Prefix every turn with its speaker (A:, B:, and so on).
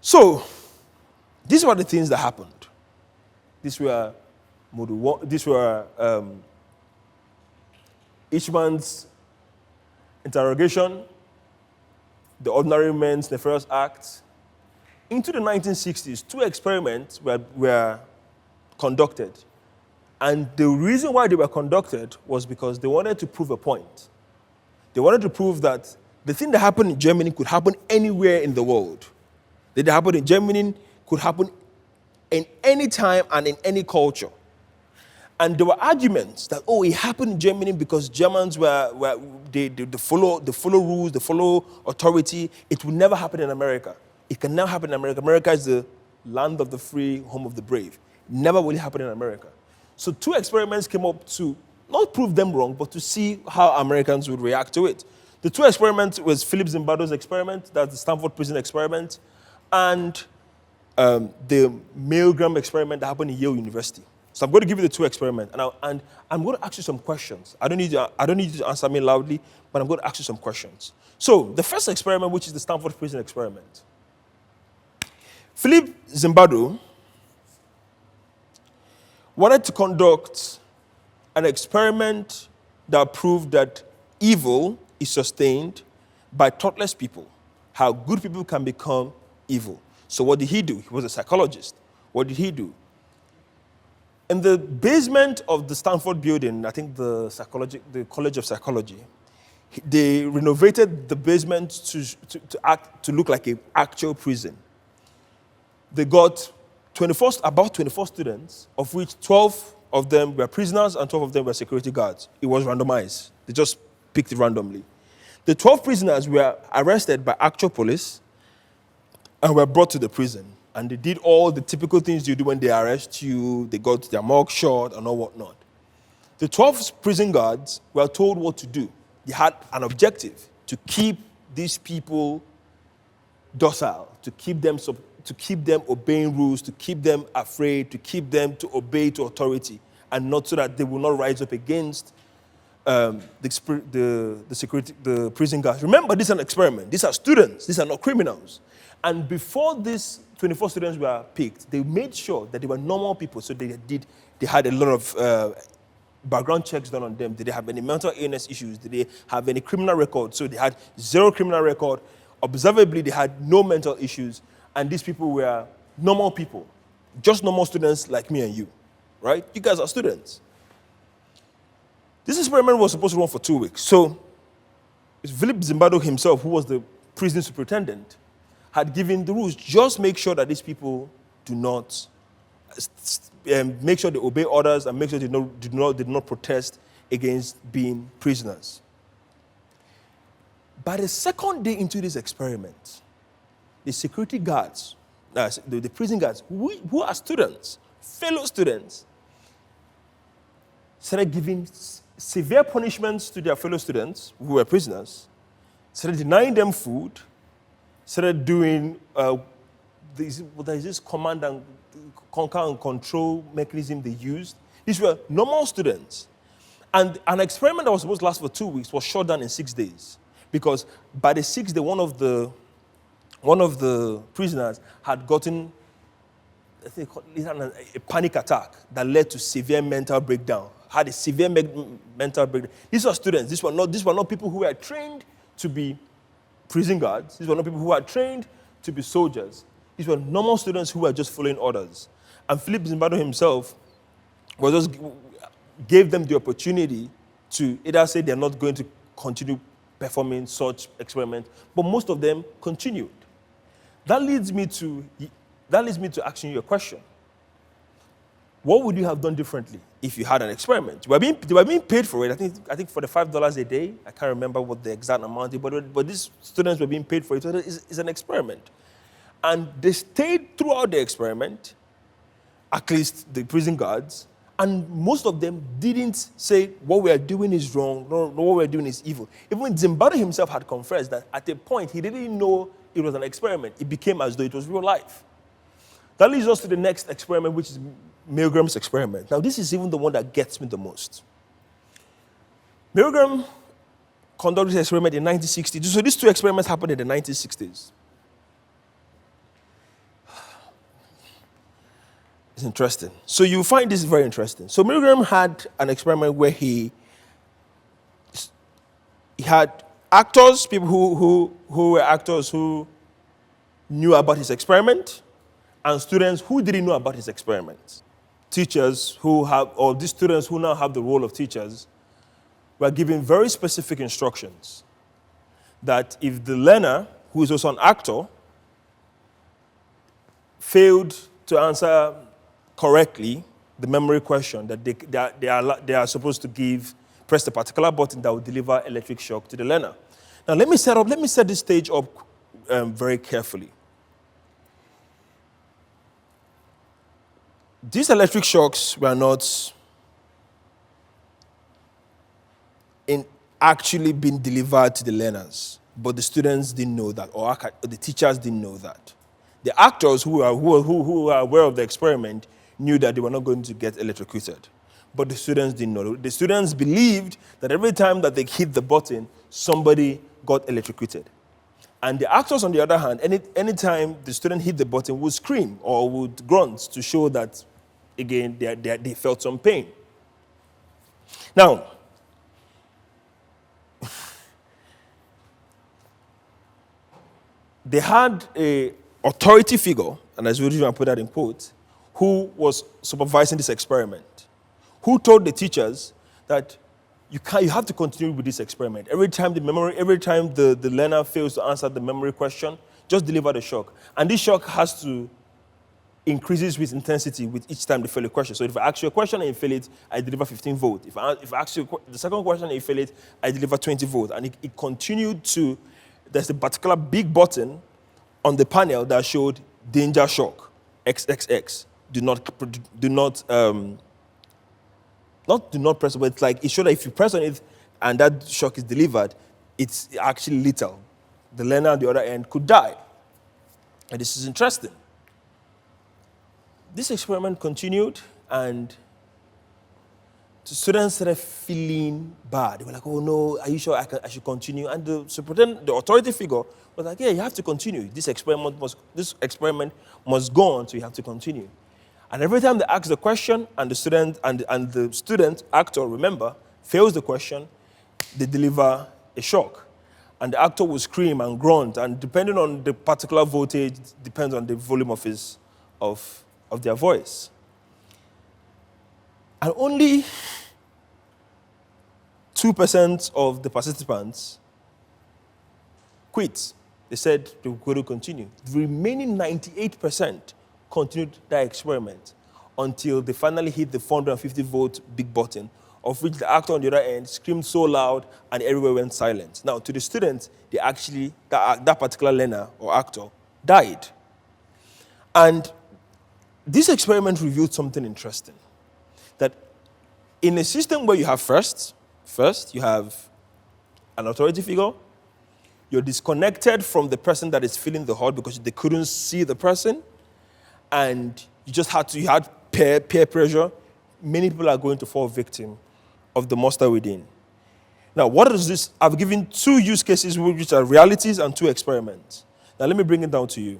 A: So, these were the things that happened. These were each man's interrogation, the ordinary men's nefarious acts. Into the 1960s, 2 experiments were conducted. And the reason why they were conducted was because they wanted to prove a point. They wanted to prove that the thing that happened in Germany could happen anywhere in the world. That happened in Germany could happen in any time and in any culture. And there were arguments that, it happened in Germany because Germans they follow rules, they follow authority. It will never happen in America. It can never happen in America. America is the land of the free, home of the brave. Never will it happen in America. So 2 experiments came up to not prove them wrong, but to see how Americans would react to it. The 2 experiments was Philip Zimbardo's experiment, that's the Stanford Prison experiment, and the Milgram experiment that happened in Yale University. So I'm going to give you the 2 experiments, and I'm going to ask you some questions. I don't need you to answer me loudly, but I'm going to ask you some questions. So the first experiment, which is the Stanford Prison experiment. Philip Zimbardo wanted to conduct an experiment that proved that evil is sustained by thoughtless people, how good people can become evil. So what did he do? He was a psychologist. What did he do? In the basement of the Stanford building, I think the College of Psychology, they renovated the basement to look like an actual prison. They got about 24 students, of which 12 of them were prisoners and 12 of them were security guards. It was randomized. They just picked it randomly. The 12 prisoners were arrested by actual police and were brought to the prison. And they did all the typical things you do when they arrest you. They got their mug shot and all whatnot. The 12 prison guards were told what to do. They had an objective to keep these people docile, to keep them obeying rules, to keep them afraid, to keep them to obey to authority, and not so that they will not rise up against the prison guards. Remember, this is an experiment. These are students. These are not criminals. And before these 24 students were picked, they made sure that they were normal people. So they had a lot of background checks done on them. Did they have any mental illness issues? Did they have any criminal record? So they had 0 criminal record. Observably, they had no mental issues. And these people were normal people, just normal students like me and you, right? You guys are students. This experiment was supposed to run for 2 weeks. So Philip Zimbardo himself, who was the prison superintendent, had given the rules. Just make sure that these people do not, make sure they obey orders and make sure they did not protest against being prisoners. By the second day into this experiment, the security guards, the prison guards, who are students, fellow students, started giving severe punishments to their fellow students who were prisoners, started denying them food, started doing this command and conquer and control mechanism they used. These were normal students. And an experiment that was supposed to last for 2 weeks was shut down in 6 days. Because by the 6th day, one of the prisoners had gotten, I think, a panic attack that led to severe mental breakdown. Had a severe mental breakdown. These were students. These were not people who were trained to be prison guards. These were not people who were trained to be soldiers. These were normal students who were just following orders. And Philip Zimbardo himself gave them the opportunity to either say they're not going to continue performing such experiments, but most of them continued. That leads me to asking you a question. What would you have done differently if you had an experiment? They were being paid for it. I think for the $5 a day. I can't remember what the exact amount is, but these students were being paid for it. So it's an experiment. And they stayed throughout the experiment, at least the prison guards, and most of them didn't say what we are doing is wrong, no, what we are doing is evil. Even Zimbardo himself had confessed that at a point he didn't know it was an experiment. It became as though it was real life. That leads us to the next experiment, which is Milgram's experiment. Now, this is even the one that gets me the most. Milgram conducted this experiment in 1960. So these 2 experiments happened in the 1960s. It's interesting. So you find this very interesting. So Milgram had an experiment where he had actors, people who were actors who knew about his experiment, and students who didn't know about his experiment. Teachers who have, or these students who now have the role of teachers, were given very specific instructions that if the learner, who is also an actor, failed to answer correctly the memory question, that they are supposed to press the particular button that will deliver electric shock to the learner. Now let me set this stage up very carefully. These electric shocks were not actually being delivered to the learners, but the students didn't know that, or the teachers didn't know that. The actors who were aware of the experiment knew that they were not going to get electrocuted, but the students didn't know. The students believed that every time that they hit the button, somebody got electrocuted. And the actors, on the other hand, anytime the student hit the button, would scream or would grunt to show that, again, they felt some pain. Now, they had an authority figure, and as we put that in quotes, who was supervising this experiment, who told the teachers that you have to continue with this experiment. Every time the learner fails to answer the memory question, just deliver the shock. And this shock has to increases with intensity with each time they fail a question. So if I ask you a question and you fail it, I deliver 15 volts. If I ask you the second question and you fail it, I deliver 20 volts. And it continued to, there's a particular big button on the panel that showed danger shock, XXX. Do not press it, but it's like it showed that if you press on it and that shock is delivered, it's actually lethal. The learner on the other end could die. And this is interesting. This experiment continued, and the students started feeling bad. They were like, oh no, are you sure I should continue? And the authority figure was like, yeah, you have to continue. This experiment must go on, so you have to continue. And every time they ask the question, and the student actor, remember, fails the question, they deliver a shock. And the actor will scream and grunt, and depending on the particular voltage, depends on the volume of their voice. And only 2% of the participants quit. They said they were going to continue. The remaining 98% continued that experiment until they finally hit the 450-volt big button, of which the actor on the other end screamed so loud and everywhere went silent. Now, to the students, they actually, that particular learner or actor died. And this experiment revealed something interesting, that in a system where you have first you have an authority figure, you're disconnected from the person that is feeling the hurt because they couldn't see the person, and you had peer pressure. Many people are going to fall victim of the monster within. Now, what is this? I've given 2 use cases which are realities and 2 experiments. Now, let me bring it down to you.